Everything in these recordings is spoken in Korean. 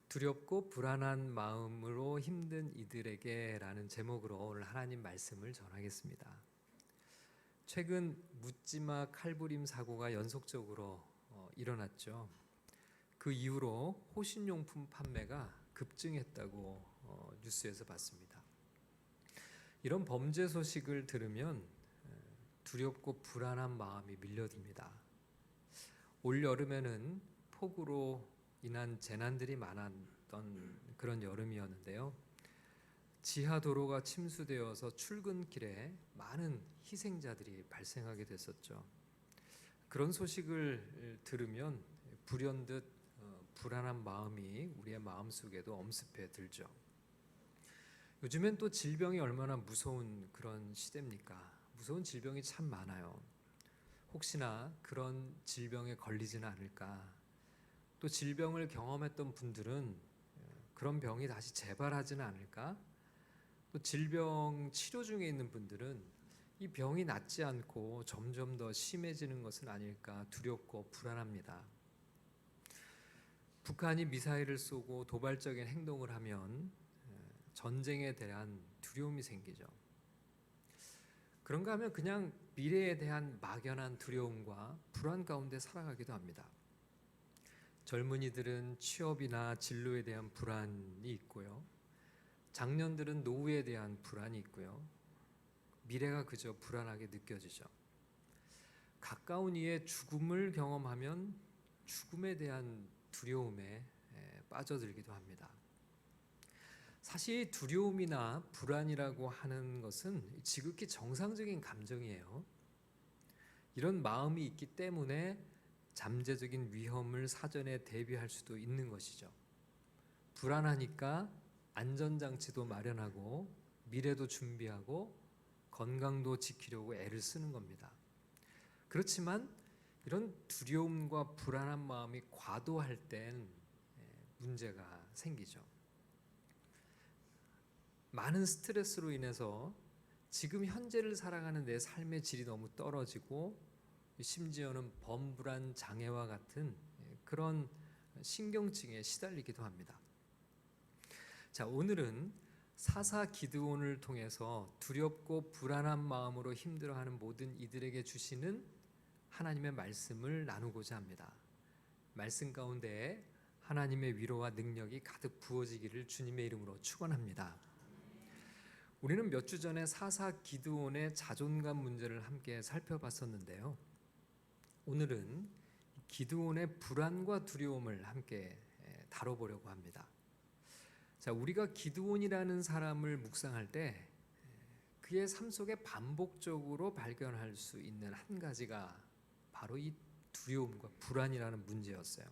두렵고 불안한 마음으로 힘든 이들에게 라는 제목으로 오늘 하나님 말씀을 전하겠습니다. 최근 묻지마 칼부림 사고가 연속적으로 일어났죠. 그 이후로 호신용품 판매가 급증했다고 뉴스에서 봤습니다. 이런 범죄 소식을 들으면 두렵고 불안한 마음이 밀려듭니다. 올 여름에는 폭우로 인한 재난들이 많았던 그런 여름이었는데요. 지하 도로가 침수되어서 출근길에 많은 희생자들이 발생하게 됐었죠. 그런 소식을 들으면 불현듯 불안한 마음이 우리의 마음속에도 엄습해 들죠. 요즘엔 또 질병이 얼마나 무서운 그런 시대입니까? 무서운 질병이 참 많아요. 혹시나 그런 질병에 걸리지는 않을까? 또 질병을 경험했던 분들은 그런 병이 다시 재발하지는 않을까? 또 질병 치료 중에 있는 분들은 이 병이 낫지 않고 점점 더 심해지는 것은 아닐까 두렵고 불안합니다. 북한이 미사일을 쏘고 도발적인 행동을 하면 전쟁에 대한 두려움이 생기죠. 그런가 하면 그냥 미래에 대한 막연한 두려움과 불안 가운데 살아가기도 합니다. 젊은이들은 취업이나 진로에 대한 불안이 있고요. 장년들은 노후에 대한 불안이 있고요. 미래가 그저 불안하게 느껴지죠. 가까운 이의 죽음을 경험하면 죽음에 대한 두려움에 빠져들기도 합니다. 사실 두려움이나 불안이라고 하는 것은 지극히 정상적인 감정이에요. 이런 마음이 있기 때문에 잠재적인 위험을 사전에 대비할 수도 있는 것이죠. 불안하니까 안전장치도 마련하고 미래도 준비하고 건강도 지키려고 애를 쓰는 겁니다. 그렇지만 이런 두려움과 불안한 마음이 과도할 땐 문제가 생기죠. 많은 스트레스로 인해서 지금 현재를 살아가는 내 삶의 질이 너무 떨어지고 심지어는 범불안 장애와 같은 그런 신경증에 시달리기도 합니다. 자, 오늘은 사사 기드온을 통해서 두렵고 불안한 마음으로 힘들어하는 모든 이들에게 주시는 하나님의 말씀을 나누고자 합니다. 말씀 가운데 하나님의 위로와 능력이 가득 부어지기를 주님의 이름으로 축원합니다. 우리는 몇 주 전에 사사 기드온의 자존감 문제를 함께 살펴봤었는데요. 오늘은 기드온의 불안과 두려움을 함께 다뤄보려고 합니다. 자, 우리가 기드온이라는 사람을 묵상할 때 그의 삶 속에 반복적으로 발견할 수 있는 한 가지가 바로 이 두려움과 불안이라는 문제였어요.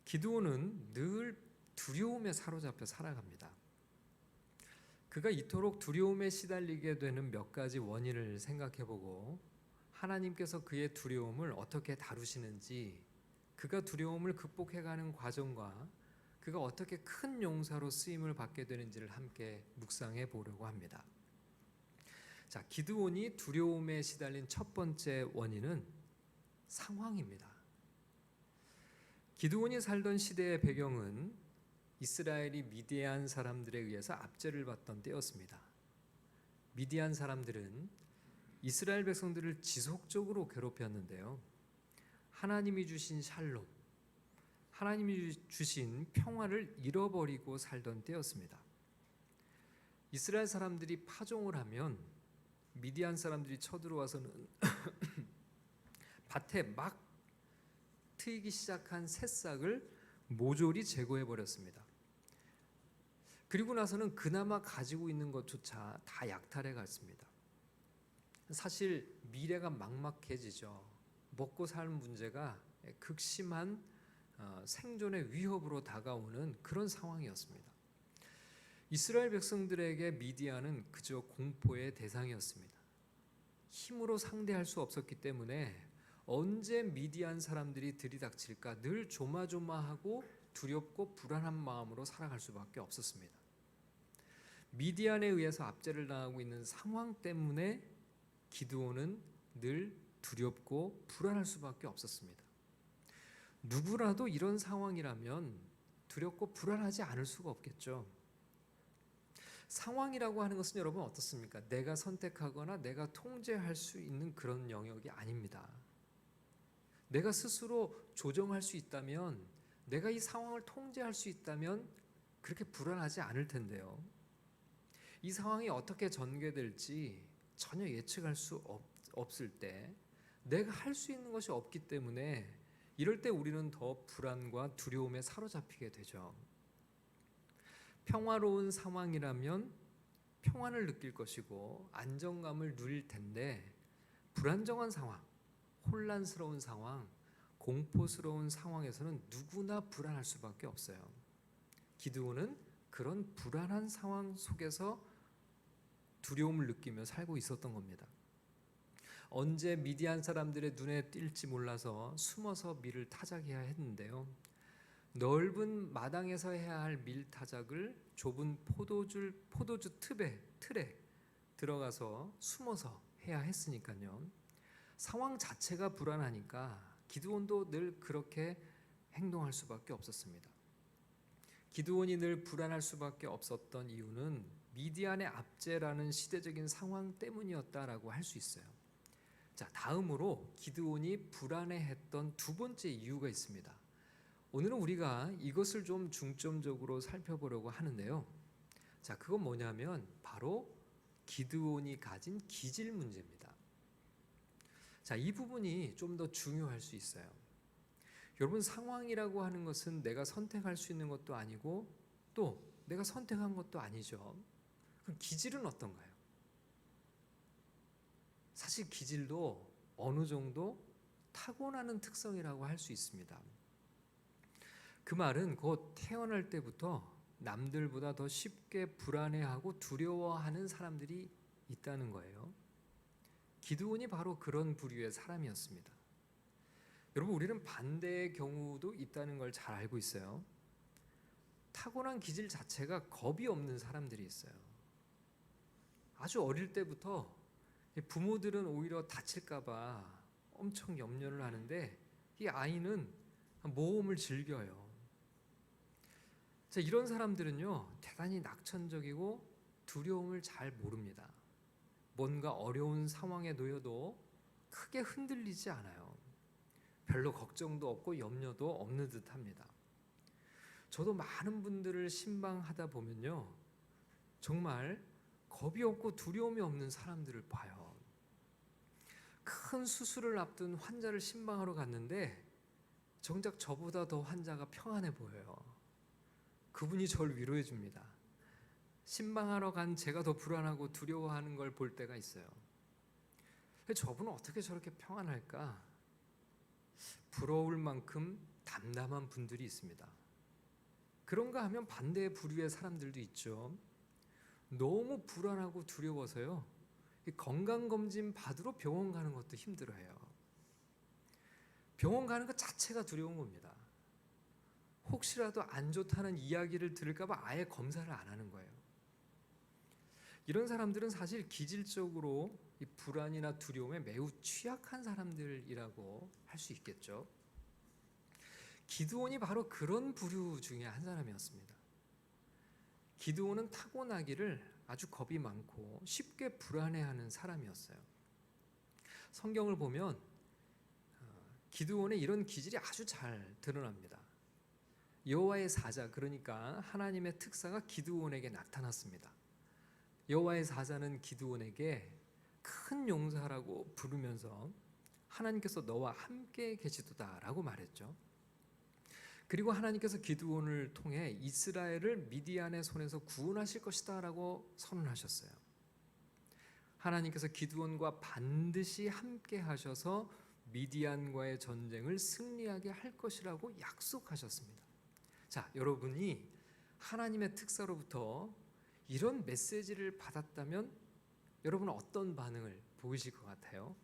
기드온은 늘 두려움에 사로잡혀 살아갑니다. 그가 이토록 두려움에 시달리게 되는 몇 가지 원인을 생각해보고 하나님께서 그의 두려움을 어떻게 다루시는지, 그가 두려움을 극복해가는 과정과 그가 어떻게 큰 용사로 쓰임을 받게 되는지를 함께 묵상해 보려고 합니다. 자, 기드온이 두려움에 시달린 첫 번째 원인은 상황입니다. 기드온이 살던 시대의 배경은 이스라엘이 미디안 사람들에 의해서 압제를 받던 때였습니다. 미디안 사람들은 이스라엘 백성들을 지속적으로 괴롭혔는데요. 하나님이 주신 샬롬, 하나님이 주신 평화를 잃어버리고 살던 때였습니다. 이스라엘 사람들이 파종을 하면 미디안 사람들이 쳐들어와서는 밭에 막 트이기 시작한 새싹을 모조리 제거해 버렸습니다. 그리고 나서는 그나마 가지고 있는 것조차 다 약탈해 갔습니다. 사실 미래가 막막해지죠. 먹고 살 문제가 극심한 생존의 위협으로 다가오는 그런 상황이었습니다. 이스라엘 백성들에게 미디안은 그저 공포의 대상이었습니다. 힘으로 상대할 수 없었기 때문에 언제 미디안 사람들이 들이닥칠까 늘 조마조마하고 두렵고 불안한 마음으로 살아갈 수밖에 없었습니다. 미디안에 의해서 압제를 당하고 있는 상황 때문에 기드온은 늘 두렵고 불안할 수밖에 없었습니다. 누구라도 이런 상황이라면 두렵고 불안하지 않을 수가 없겠죠. 상황이라고 하는 것은 여러분 어떻습니까? 내가 선택하거나 내가 통제할 수 있는 그런 영역이 아닙니다. 내가 스스로 조정할 수 있다면, 내가 이 상황을 통제할 수 있다면 그렇게 불안하지 않을 텐데요. 이 상황이 어떻게 전개될지 전혀 예측할 수 없을 때, 내가 할 수 있는 것이 없기 때문에 이럴 때 우리는 더 불안과 두려움에 사로잡히게 되죠. 평화로운 상황이라면 평안을 느낄 것이고 안정감을 누릴 텐데, 불안정한 상황, 혼란스러운 상황, 공포스러운 상황에서는 누구나 불안할 수밖에 없어요. 기드온은 그런 불안한 상황 속에서 두려움을 느끼며 살고 있었던 겁니다. 언제 미디안 사람들의 눈에 띌지 몰라서 숨어서 밀을 타작해야 했는데요. 넓은 마당에서 해야 할 밀 타작을 좁은 포도주 틀에 들어가서 숨어서 해야 했으니까요. 상황 자체가 불안하니까 기드온도 늘 그렇게 행동할 수밖에 없었습니다. 기드온이 늘 불안할 수밖에 없었던 이유는 미디안의 압제라는 시대적인 상황 때문이었다라고 할 수 있어요. 자, 다음으로 기드온이 불안해했던 두 번째 이유가 있습니다. 오늘은 우리가 이것을 좀 중점적으로 살펴보려고 하는데요. 자, 그건 뭐냐면 바로 기드온이 가진 기질 문제입니다. 자, 이 부분이 좀 더 중요할 수 있어요. 여러분, 상황이라고 하는 것은 내가 선택할 수 있는 것도 아니고 또 내가 선택한 것도 아니죠. 그럼 기질은 어떤가요? 사실 기질도 어느 정도 타고나는 특성이라고 할 수 있습니다. 그 말은 곧 태어날 때부터 남들보다 더 쉽게 불안해하고 두려워하는 사람들이 있다는 거예요. 기드온이 바로 그런 부류의 사람이었습니다. 여러분, 우리는 반대의 경우도 있다는 걸 잘 알고 있어요. 타고난 기질 자체가 겁이 없는 사람들이 있어요. 아주 어릴 때부터 부모들은 오히려 다칠까 봐 엄청 염려를 하는데 이 아이는 모험을 즐겨요. 자, 이런 사람들은요, 대단히 낙천적이고 두려움을 잘 모릅니다. 뭔가 어려운 상황에 놓여도 크게 흔들리지 않아요. 별로 걱정도 없고 염려도 없는 듯합니다. 저도 많은 분들을 신방하다 보면요, 정말 겁이 없고 두려움이 없는 사람들을 봐요. 큰 수술을 앞둔 환자를 신방하러 갔는데 정작 저보다 더 환자가 평안해 보여요. 그분이 저를 위로해 줍니다. 신방하러 간 제가 더 불안하고 두려워하는 걸 볼 때가 있어요. 저분은 어떻게 저렇게 평안할까? 부러울 만큼 담담한 분들이 있습니다. 그런가 하면 반대의 부류의 사람들도 있죠. 너무 불안하고 두려워서요, 건강검진 받으러 병원 가는 것도 힘들어해요. 병원 가는 것 자체가 두려운 겁니다. 혹시라도 안 좋다는 이야기를 들을까 봐 아예 검사를 안 하는 거예요. 이런 사람들은 사실 기질적으로 이 불안이나 두려움에 매우 취약한 사람들이라고 할 수 있겠죠. 기드온이 바로 그런 부류 중에 한 사람이었습니다. 기드온은 타고나기를 아주 겁이 많고 쉽게 불안해하는 사람이었어요. 성경을 보면 기드온의 이런 기질이 아주 잘 드러납니다. 여호와의 사자, 그러니까 하나님의 특사가 기드온에게 나타났습니다. 여호와의 사자는 기드온에게 큰 용사라고 부르면서 하나님께서 너와 함께 계시도다라고 말했죠. 그리고 하나님께서 기드온을 통해 이스라엘을 미디안의 손에서 구원하실 것이다라고 선언하셨어요. 하나님께서 기드온과 반드시 함께 하셔서 미디안과의 전쟁을 승리하게 할 것이라고 약속하셨습니다. 자, 여러분이 하나님의 특사로부터 이런 메시지를 받았다면 여러분은 어떤 반응을 보이실 것 같아요?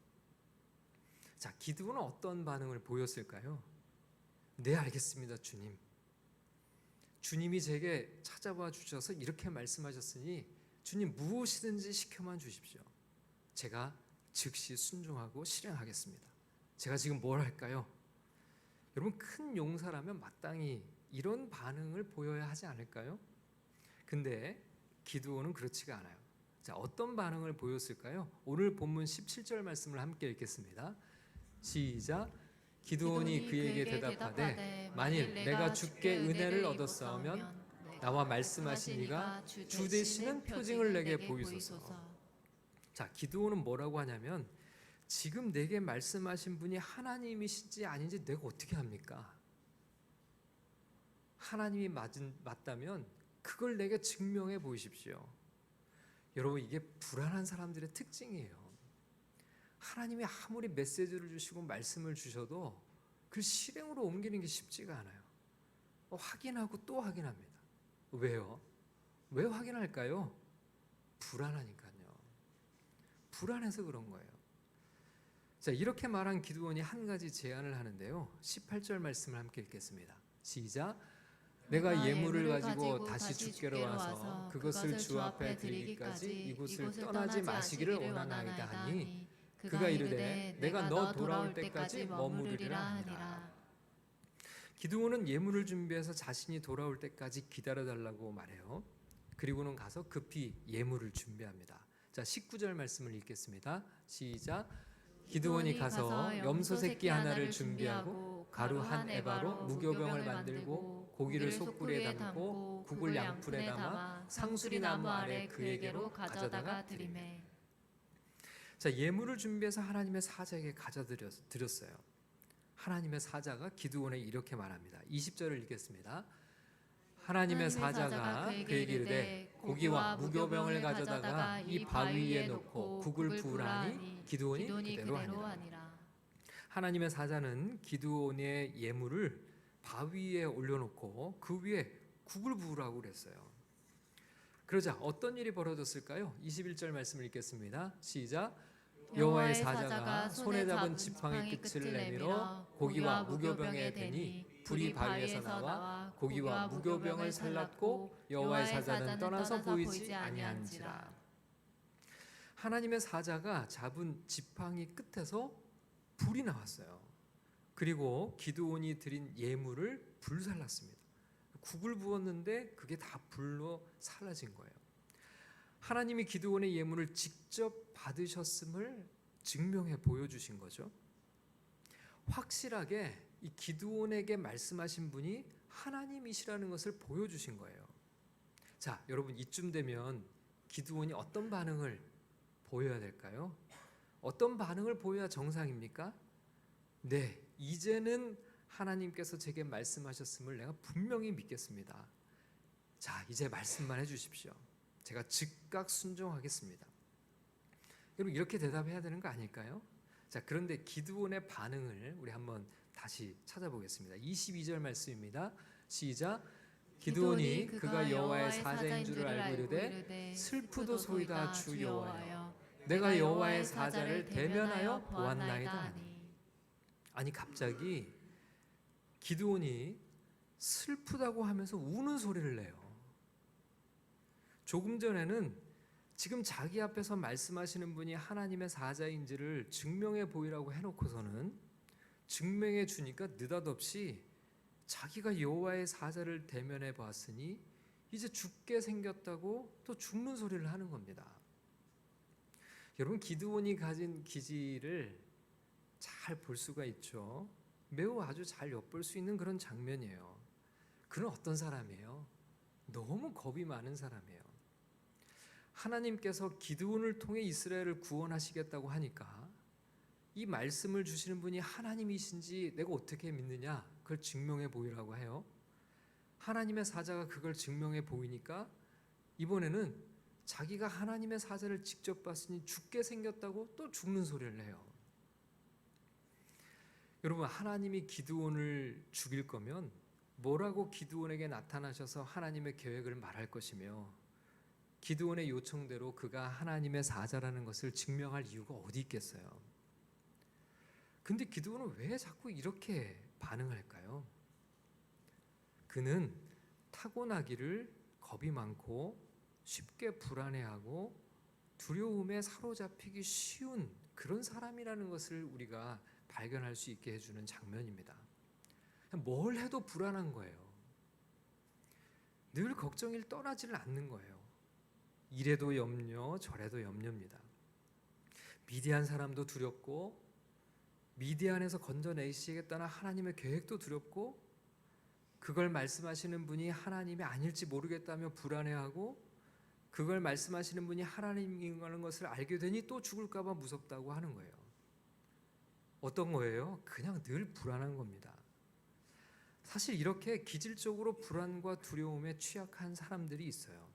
자, 기드온은 어떤 반응을 보였을까요? 네, 알겠습니다, 주님. 주님이 제게 찾아와 주셔서 이렇게 말씀하셨으니 주님 무엇이든지 시켜만 주십시오. 제가 즉시 순종하고 실행하겠습니다. 제가 지금 뭘 할까요? 여러분, 큰 용사라면 마땅히 이런 반응을 보여야 하지 않을까요? 근데 기드온은 그렇지가 않아요. 자, 어떤 반응을 보였을까요? 오늘 본문 17절 말씀을 함께 읽겠습니다. 시작. 기드온이 그에게 대답하되 만일 내가 주께 은혜를 얻었사오면 나와 말씀하신 이가 주 되시는 표징을 내게 보이소서. 자, 기드온은 뭐라고 하냐면 지금 내게 말씀하신 분이 하나님이신지 아닌지 내가 어떻게 합니까? 하나님이 맞다면 그걸 내게 증명해 보이십시오. 여러분, 이게 불안한 사람들의 특징이에요. 하나님이 아무리 메시지를 주시고 말씀을 주셔도 그 실행으로 옮기는 게 쉽지가 않아요. 확인하고 또 확인합니다. 왜요? 왜 확인할까요? 불안하니까요. 불안해서 그런 거예요. 자, 이렇게 말한 기드온이 한 가지 제안을 하는데요. 18절 말씀을 함께 읽겠습니다. 시작. 내가 예물을 가지고 다시 주께로 와서 그것을 주 앞에 드리기까지 이곳을 떠나지 마시기를 원하나이다 하니 그가 이르되 내가 너 돌아올 때까지 머무르리라 하니라. 기드온은 예물을 준비해서 자신이 돌아올 때까지 기다려달라고 말해요. 그리고는 가서 급히 예물을 준비합니다. 자, 19절 말씀을 읽겠습니다. 시작. 기드온이 가서 염소 새끼 하나를 준비하고 가루 한 에바로 무교병을 만들고 고기를 솥불에 담고 국을 양풀에 담아 상수리 나무 아래 그에게로 가져다가 드리매. 자, 예물을 준비해서 하나님의 사자에게 가져드렸어요. 하나님의 사자가 기드온에 이렇게 말합니다. 20절을 읽겠습니다. 하나님의 사자가 그에게 이르되 고기와 무교병을 가져다가 이 바위 위에 놓고 국을 부으라니 기드온이 그대로 하니라. 하나님의 사자는 기드온의 예물을 바위 위에 올려놓고 그 위에 국을 부으라고 그랬어요. 그러자 어떤 일이 벌어졌을까요? 21절 말씀을 읽겠습니다. 시작. 여호와의 사자가 손에 잡은 지팡이 끝을 내밀어 고기와 무교병에 대니 불이 바위에서 나와 고기와 무교병을 살랐고 여호와의 사자는 떠나서 보이지 아니한지라. 하나님의 사자가 잡은 지팡이 끝에서 불이 나왔어요. 그리고 기드온이 드린 예물을 불살랐습니다. 국을 부었는데 그게 다 불로 사라진 거예요. 하나님이 기드온의 예물을 직접 받으셨음을 증명해 보여주신 거죠. 확실하게 이 기드온에게 말씀하신 분이 하나님이시라는 것을 보여주신 거예요. 자, 여러분, 이쯤 되면 기드온이 어떤 반응을 보여야 될까요? 어떤 반응을 보여야 정상입니까? 네, 이제는 하나님께서 제게 말씀하셨음을 내가 분명히 믿겠습니다. 자, 이제 말씀만 해주십시오. 제가 즉각 순종하겠습니다. 여러분, 이렇게 대답해야 되는 거 아닐까요? 자, 그런데 기드온의 반응을 우리 한번 다시 찾아보겠습니다. 22절 말씀입니다. 시작. 기드온이 그가 여호와의 사자인 줄을 알고 이르되 슬프도소이다 주 여호와여 내가 여호와의 사자를 대면하여 보았나이다 하니. 아니, 갑자기 기드온이 슬프다고 하면서 우는 소리를 내요. 조금 전에는 지금 자기 앞에서 말씀하시는 분이 하나님의 사자인지를 증명해 보이라고 해놓고서는 증명해 주니까 느닷없이 자기가 여호와의 사자를 대면해 봤으니 이제 죽게 생겼다고 또 죽는 소리를 하는 겁니다. 여러분, 기드온이 가진 기질을 잘 볼 수가 있죠. 매우 아주 잘 엿볼 수 있는 그런 장면이에요. 그는 어떤 사람이에요? 너무 겁이 많은 사람이에요. 하나님께서 기드온을 통해 이스라엘을 구원하시겠다고 하니까 이 말씀을 주시는 분이 하나님이신지 내가 어떻게 믿느냐, 그걸 증명해 보이라고 해요. 하나님의 사자가 그걸 증명해 보이니까 이번에는 자기가 하나님의 사자를 직접 봤으니 죽게 생겼다고 또 죽는 소리를 해요. 여러분, 하나님이 기드온을 죽일 거면 뭐라고 기드온에게 나타나셔서 하나님의 계획을 말할 것이며 기드온의 요청대로 그가 하나님의 사자라는 것을 증명할 이유가 어디 있겠어요? 근데 기드온은 왜 자꾸 이렇게 반응할까요? 그는 타고나기를 겁이 많고 쉽게 불안해하고 두려움에 사로잡히기 쉬운 그런 사람이라는 것을 우리가 발견할 수 있게 해주는 장면입니다. 뭘 해도 불안한 거예요. 늘 걱정이 떠나지를 않는 거예요. 이래도 염려, 저래도 염려입니다. 미디안 사람도 두렵고 미디안에서 건져내시겠다는 하나님의 계획도 두렵고 그걸 말씀하시는 분이 하나님이 아닐지 모르겠다며 불안해하고 그걸 말씀하시는 분이 하나님이라는 것을 알게 되니 또 죽을까 봐 무섭다고 하는 거예요. 어떤 거예요? 그냥 늘 불안한 겁니다. 사실 이렇게 기질적으로 불안과 두려움에 취약한 사람들이 있어요.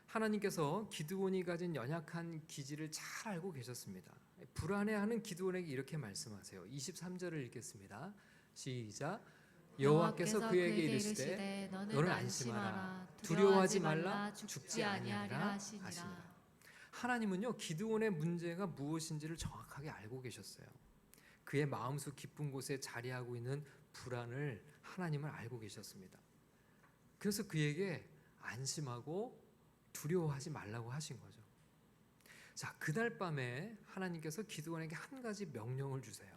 하나님께서 기드온이 가진 연약한 기질을 잘 알고 계셨습니다. 불안해하는 기드온에게 이렇게 말씀하세요. 23절을 읽겠습니다. 시작. 여호와께서 그에게 이르시되 너는 안심하라 두려워하지 말라 죽지 아니하리라 하시니라. 하나님은요 기드온의 문제가 무엇인지를 정확하게 알고 계셨어요. 그의 마음속 깊은 곳에 자리하고 있는 불안을 하나님은 알고 계셨습니다. 그래서 그에게 안심하고 두려워하지 말라고 하신 거죠. 자, 그날 밤에 하나님께서 기드온에게 한 가지 명령을 주세요.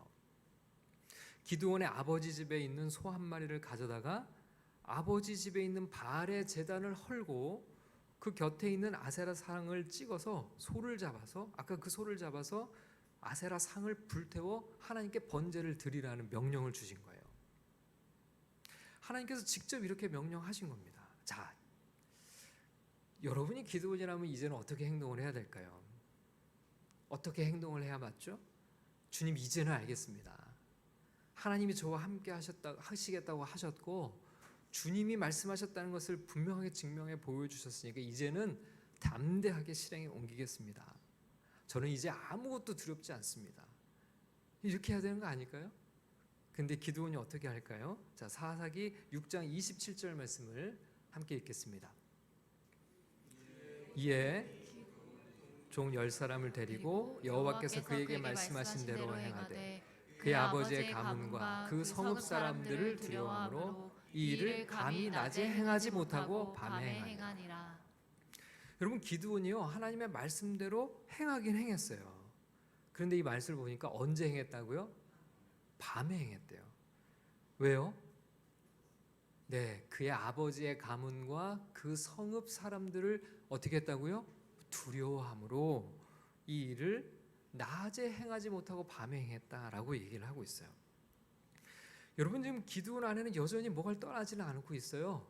기드온의 아버지 집에 있는 소 한 마리를 가져다가 아버지 집에 있는 바알의 제단을 헐고 그 곁에 있는 아세라 상을 찍어서 소를 잡아서 아까 그 소를 잡아서 아세라 상을 불태워 하나님께 번제를 드리라는 명령을 주신 거예요. 하나님께서 직접 이렇게 명령하신 겁니다. 자, 여러분이 기드온이라면 이제는 어떻게 행동을 해야 될까요? 어떻게 행동을 해야 맞죠? 주님 이제는 알겠습니다. 하나님이 저와 함께 하시겠다고 하셨고 주님이 말씀하셨다는 것을 분명하게 증명해 보여주셨으니까 이제는 담대하게 실행에 옮기겠습니다. 저는 이제 아무것도 두렵지 않습니다. 이렇게 해야 되는 거 아닐까요? 근데 기드온이 어떻게 할까요? 자, 사사기 6장 27절 말씀을 함께 읽겠습니다. 이에 종 10사람을 데리고 여호와께서 그에게 말씀하신 대로 행하되 그의 아버지의 가문과 그 성읍 사람들을 두려워함으로 이 일을 감히 낮에 행하지 못하고 밤에 행하니라. 여러분 기드온이요 하나님의 말씀대로 행하긴 행했어요. 그런데 이 말씀을 보니까 언제 행했다고요? 밤에 행했대요. 왜요? 네, 그의 아버지의 가문과 그 성읍 사람들을 어떻게 했다고요? 두려워함으로 이 일을 낮에 행하지 못하고 밤에 행했다라고 얘기를 하고 있어요. 여러분 지금 기드온 안에는 여전히 뭐가 떠나지는 않고 있어요.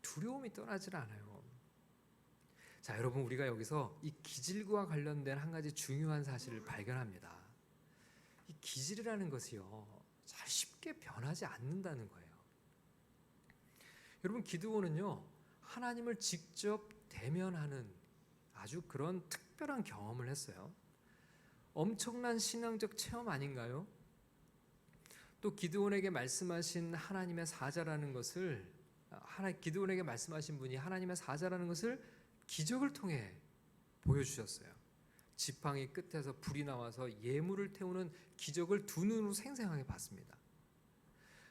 두려움이 떠나질 않아요. 자, 여러분 우리가 여기서 이 기질과 관련된 한 가지 중요한 사실을 발견합니다. 이 기질이라는 것이요 잘 쉽게 변하지 않는다는 거예요. 여러분 기드온은요 하나님을 직접 대면하는 아주 그런 특별한 경험을 했어요. 엄청난 신앙적 체험 아닌가요? 또 기드온에게 말씀하신 하나님의 사자라는 것을 기드온에게 말씀하신 분이 하나님의 사자라는 것을 기적을 통해 보여주셨어요. 지팡이 끝에서 불이 나와서 예물을 태우는 기적을 두 눈으로 생생하게 봤습니다.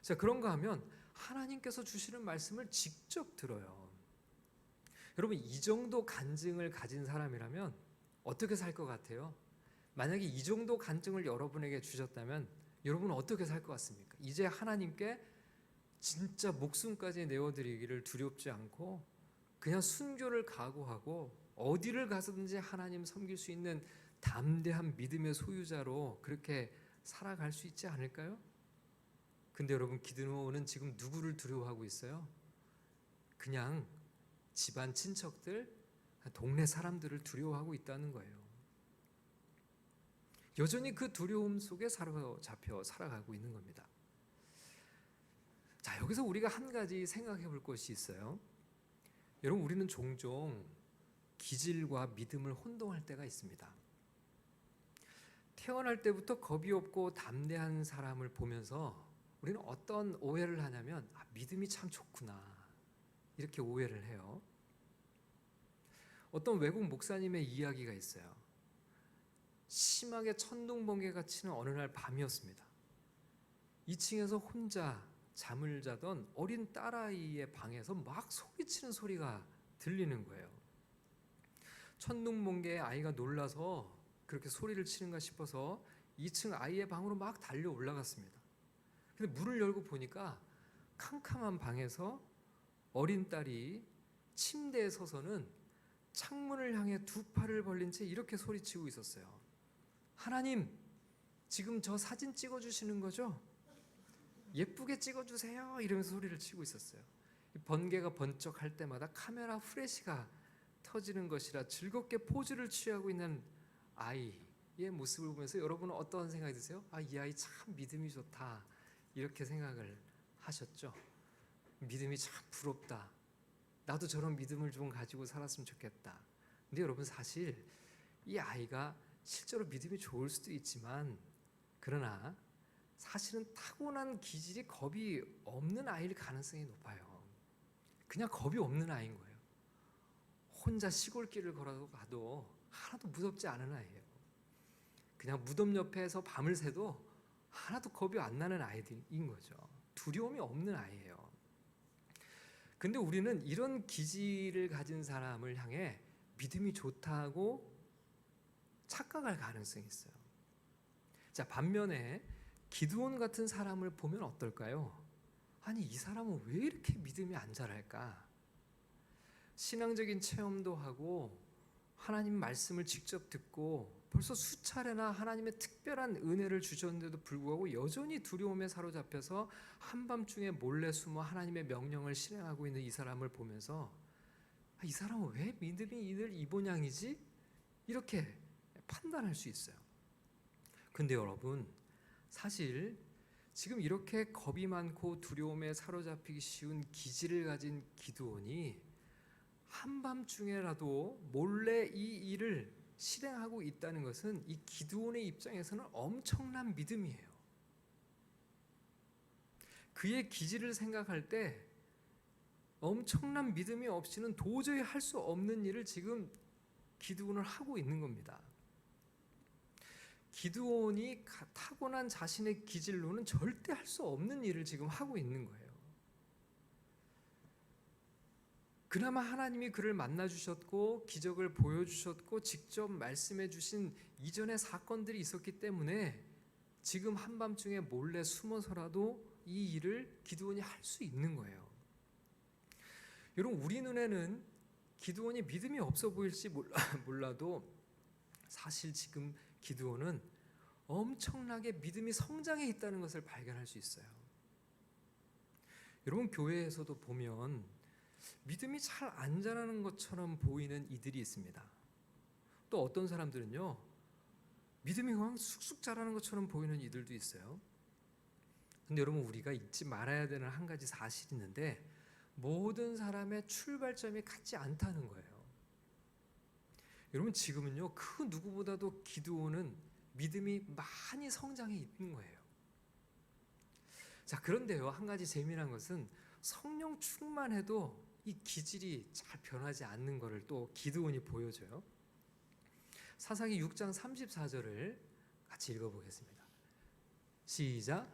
자, 그런가 하면 하나님께서 주시는 말씀을 직접 들어요. 여러분 이 정도 간증을 가진 사람이라면 어떻게 살 것 같아요? 만약에 이 정도 간증을 여러분에게 주셨다면 여러분은 어떻게 살 것 같습니까? 이제 하나님께 진짜 목숨까지 내어드리기를 두렵지 않고 그냥 순교를 각오하고 어디를 가서든지 하나님 섬길 수 있는 담대한 믿음의 소유자로 그렇게 살아갈 수 있지 않을까요? 근데 여러분 기드온은 지금 누구를 두려워하고 있어요? 그냥 집안 친척들, 동네 사람들을 두려워하고 있다는 거예요. 여전히 그 두려움 속에 사로잡혀 살아가고 있는 겁니다. 자, 여기서 우리가 한 가지 생각해 볼 것이 있어요. 여러분 우리는 종종 기질과 믿음을 혼동할 때가 있습니다. 태어날 때부터 겁이 없고 담대한 사람을 보면서 우리는 어떤 오해를 하냐면 믿음이 참 좋구나 이렇게 오해를 해요. 어떤 외국 목사님의 이야기가 있어요. 심하게 천둥번개가 치는 어느 날 밤이었습니다. 2층에서 혼자 잠을 자던 어린 딸아이의 방에서 막 소리치는 소리가 들리는 거예요. 천둥번개에 아이가 놀라서 그렇게 소리를 치는가 싶어서 2층 아이의 방으로 막 달려 올라갔습니다. 근데 문을 열고 보니까 캄캄한 방에서 어린 딸이 침대에 서서는 창문을 향해 두 팔을 벌린 채 이렇게 소리치고 있었어요. 하나님, 지금 저 사진 찍어주시는 거죠? 예쁘게 찍어주세요. 이러면서 소리를 치고 있었어요. 번개가 번쩍할 때마다 카메라 후레쉬가 터지는 것이라 즐겁게 포즈를 취하고 있는 아이의 모습을 보면서 여러분은 어떤 생각이 드세요? 이 아이 참 믿음이 좋다, 이렇게 생각을 하셨죠? 믿음이 참 부럽다. 나도 저런 믿음을 좀 가지고 살았으면 좋겠다. 근데 여러분, 사실 이 아이가 실제로 믿음이 좋을 수도 있지만, 그러나 사실은 타고난 기질이 겁이 없는 아이일 가능성이 높아요. 그냥 겁이 없는 아이인 거예요. 혼자 시골길을 걸어가도 하나도 무섭지 않은 아이예요. 그냥 무덤 옆에서 밤을 새도 하나도 겁이 안 나는 아이들인 거죠. 두려움이 없는 아이예요. 근데 우리는 이런 기질을 가진 사람을 향해 믿음이 좋다고 착각할 가능성이 있어요. 자, 반면에 기드온 같은 사람을 보면 어떨까요? 아니, 이 사람은 왜 이렇게 믿음이 안 자랄까? 신앙적인 체험도 하고 하나님 말씀을 직접 듣고 벌써 수차례나 하나님의 특별한 은혜를 주셨는데도 불구하고 여전히 두려움에 사로잡혀서 한밤중에 몰래 숨어 하나님의 명령을 실행하고 있는 이 사람을 보면서 이 사람은 왜 믿음이 늘 이 모양이지? 이렇게 판단할 수 있어요. 근데 여러분, 사실 지금 이렇게 겁이 많고 두려움에 사로잡히기 쉬운 기질을 가진 기드온이 한밤중에라도 몰래 이 일을 실행하고 있다는 것은 이 기드온의 입장에서는 엄청난 믿음이에요. 그의 기질을 생각할 때 엄청난 믿음이 없이는 도저히 할 수 없는 일을 지금 기드온을 하고 있는 겁니다. 기드온이 타고난 자신의 기질로는 절대 할 수 없는 일을 지금 하고 있는 거예요. 그나마 하나님이 그를 만나주셨고 기적을 보여주셨고 직접 말씀해 주신 이전의 사건들이 있었기 때문에 지금 한밤중에 몰래 숨어서라도 이 일을 기드온이 할 수 있는 거예요. 여러분, 우리 눈에는 기드온이 믿음이 없어 보일지 몰라도 사실 지금 기드온은 엄청나게 믿음이 성장해 있다는 것을 발견할 수 있어요. 여러분, 교회에서도 보면 믿음이 잘 안 자라는 것처럼 보이는 이들이 있습니다. 또 어떤 사람들은요, 믿음이 그냥 쑥쑥 자라는 것처럼 보이는 이들도 있어요. 근데 여러분, 우리가 잊지 말아야 되는 한 가지 사실이 있는데, 모든 사람의 출발점이 같지 않다는 거예요. 여러분, 지금은요, 그 누구보다도 기드온은 믿음이 많이 성장해 있는 거예요. 자, 그런데요, 한 가지 재미난 것은 성령 충만해도 이 기질이 잘 변하지 않는 것을 또 기드온이 보여줘요. 사사기 6장 34절을 같이 읽어보겠습니다. 시작.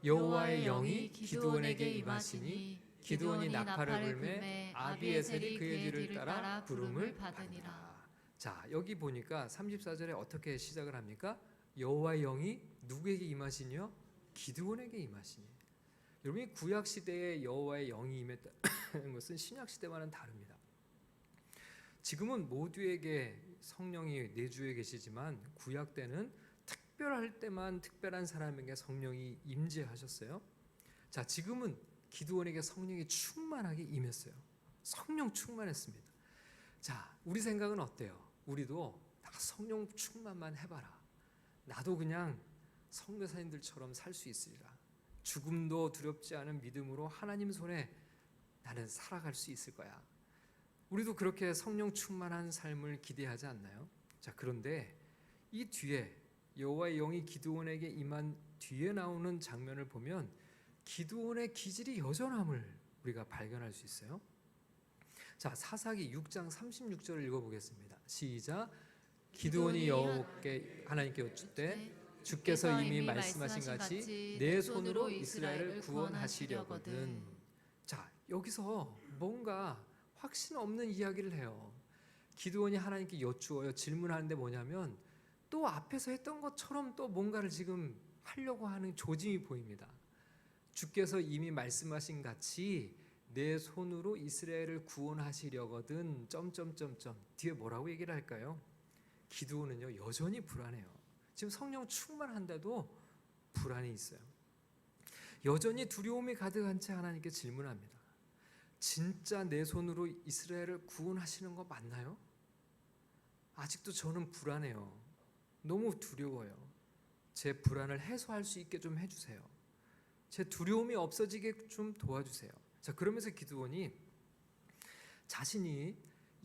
여호와의 영이 기드온에게 임하시니 기드온이 나팔을 불매 아비에셀이 그의 뒤를 따라 부름을 받으니라. 자, 여기 보니까 34절에 어떻게 시작을 합니까? 여호와의 영이 누구에게 임하시니요? 기드온에게 임하시니. 여러분이 구약 시대에 여호와의 영이 임했다는 것은 신약 시대와는 다릅니다. 지금은 모두에게 성령이 내주에 계시지만 구약 때는 특별할 때만 특별한 사람에게 성령이 임재하셨어요. 자, 지금은 기드온에게 성령이 충만하게 임했어요. 성령 충만했습니다. 자, 우리 생각은 어때요? 우리도 다 성령 충만만 해봐라. 나도 그냥 선교사님들처럼 살 수 있으리라. 죽음도 두렵지 않은 믿음으로 하나님 손에 나는 살아갈 수 있을 거야. 우리도 그렇게 성령 충만한 삶을 기대하지 않나요? 자, 그런데 이 뒤에 여호와의 영이 기드온에게 임한 뒤에 나오는 장면을 보면 기드온의 기질이 여전함을 우리가 발견할 수 있어요. 자, 사사기 6장 36절을 읽어보겠습니다. 시작. 기드온이 여호와께 하나님께 여쭙되 주께서 이미 말씀하신 같이 내 손으로 이스라엘을 구원하시려거든. 자, 여기서 뭔가 확신 없는 이야기를 해요. 기드온이 하나님께 여쭈어요. 질문하는데 뭐냐면 또 앞에서 했던 것처럼 또 뭔가를 지금 하려고 하는 조짐이 보입니다. 주께서 이미 말씀하신 같이 내 손으로 이스라엘을 구원하시려거든 점점점점 뒤에 뭐라고 얘기를 할까요? 기드온은요 여전히 불안해요. 지금 성령 충만한데도 불안이 있어요. 여전히 두려움이 가득한 채 하나님께 질문합니다. 진짜 내 손으로 이스라엘을 구원하시는 거 맞나요? 아직도 저는 불안해요. 너무 두려워요. 제 불안을 해소할 수 있게 좀 해주세요. 제 두려움이 없어지게 좀 도와주세요. 자, 그러면서 기드온이 자신이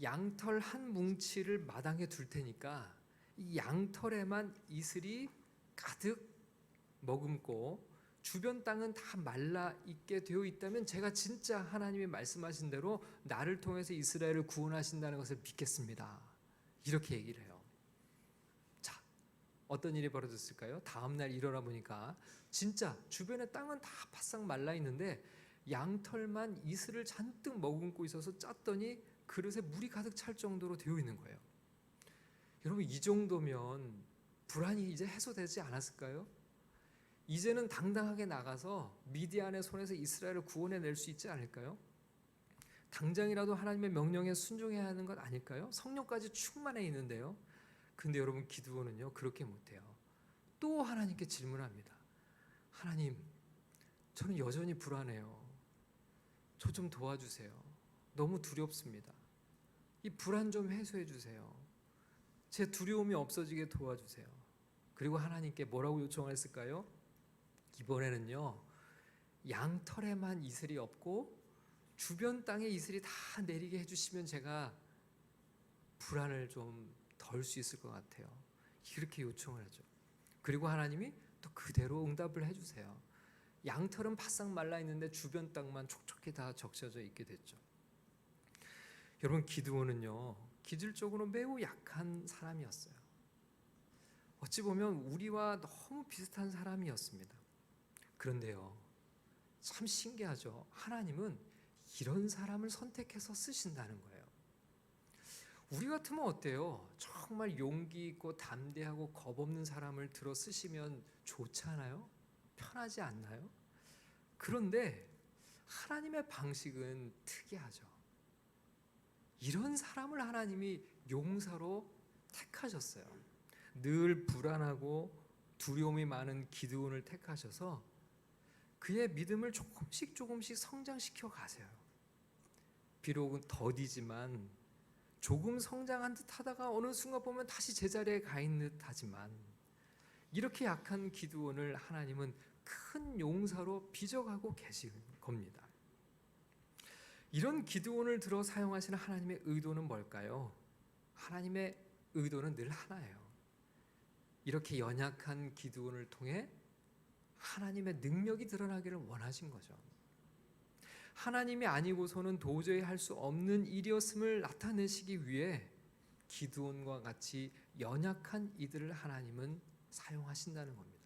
양털 한 뭉치를 마당에 둘 테니까 이 양털에만 이슬이 가득 머금고 주변 땅은 다 말라 있게 되어 있다면 제가 진짜 하나님이 말씀하신 대로 나를 통해서 이스라엘을 구원하신다는 것을 믿겠습니다. 이렇게 얘기를 해요. 자, 어떤 일이 벌어졌을까요? 다음 날 일어나 보니까 진짜 주변의 땅은 다 바싹 말라 있는데 양털만 이슬을 잔뜩 머금고 있어서 짰더니 그릇에 물이 가득 찰 정도로 되어 있는 거예요. 여러분, 이 정도면 불안이 이제 해소되지 않았을까요? 이제는 당당하게 나가서 미디안의 손에서 이스라엘을 구원해낼 수 있지 않을까요? 당장이라도 하나님의 명령에 순종해야 하는 것 아닐까요? 성령까지 충만해 있는데요. 근데 여러분, 기드온은요 그렇게 못해요. 또 하나님께 질문합니다. 하나님, 저는 여전히 불안해요. 저 좀 도와주세요. 너무 두렵습니다. 이 불안 좀 해소해 주세요. 제 두려움이 없어지게 도와주세요. 그리고 하나님께 뭐라고 요청했을까요? 이번에는요 양털에만 이슬이 없고 주변 땅에 이슬이 다 내리게 해주시면 제가 불안을 좀 덜 수 있을 것 같아요. 이렇게 요청을 하죠. 그리고 하나님이 또 그대로 응답을 해주세요. 양털은 바싹 말라 있는데 주변 땅만 촉촉히 다 적셔져 있게 됐죠. 여러분, 기드온은요 기질적으로 매우 약한 사람이었어요. 어찌 보면 우리와 너무 비슷한 사람이었습니다. 그런데요 참 신기하죠. 하나님은 이런 사람을 선택해서 쓰신다는 거예요. 우리 같으면 어때요? 정말 용기 있고 담대하고 겁 없는 사람을 들어 쓰시면 좋지 않아요? 편하지 않나요? 그런데 하나님의 방식은 특이하죠. 이런 사람을 하나님이 용사로 택하셨어요. 늘 불안하고 두려움이 많은 기드온을 택하셔서 그의 믿음을 조금씩 성장시켜 가세요. 비록 더디지만 조금 성장한 듯 하다가 어느 순간 보면 다시 제자리에 가 있는 듯 하지만 이렇게 약한 기드온을 하나님은 큰 용사로 빚어가고 계신 겁니다. 이런 기드온을 들어 사용하시는 하나님의 의도는 뭘까요? 하나님의 의도는 늘 하나예요. 이렇게 연약한 기드온을 통해 하나님의 능력이 드러나기를 원하신 거죠. 하나님이 아니고서는 도저히 할 수 없는 일이었음을 나타내시기 위해 기드온과 같이 연약한 이들을 하나님은 사용하신다는 겁니다.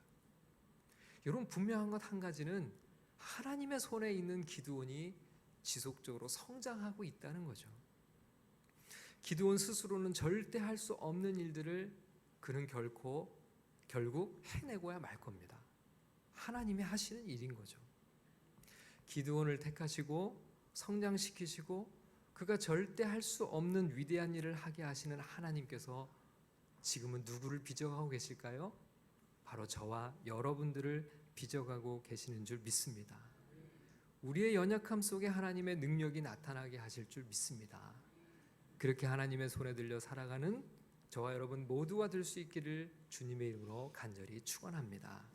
여러분, 분명한 것 한 가지는 하나님의 손에 있는 기드온이 지속적으로 성장하고 있다는 거죠. 기드온 스스로는 절대 할 수 없는 일들을 그는 결국 해내고야 말 겁니다. 하나님이 하시는 일인 거죠. 기드온을 택하시고 성장시키시고 그가 절대 할 수 없는 위대한 일을 하게 하시는 하나님께서 지금은 누구를 빚어가고 계실까요? 바로 저와 여러분들을 빚어가고 계시는 줄 믿습니다. 우리의 연약함 속에 하나님의 능력이 나타나게 하실 줄 믿습니다. 그렇게 하나님의 손에 들려 살아가는 저와 여러분 모두가 될 수 있기를 주님의 이름으로 간절히 축원합니다.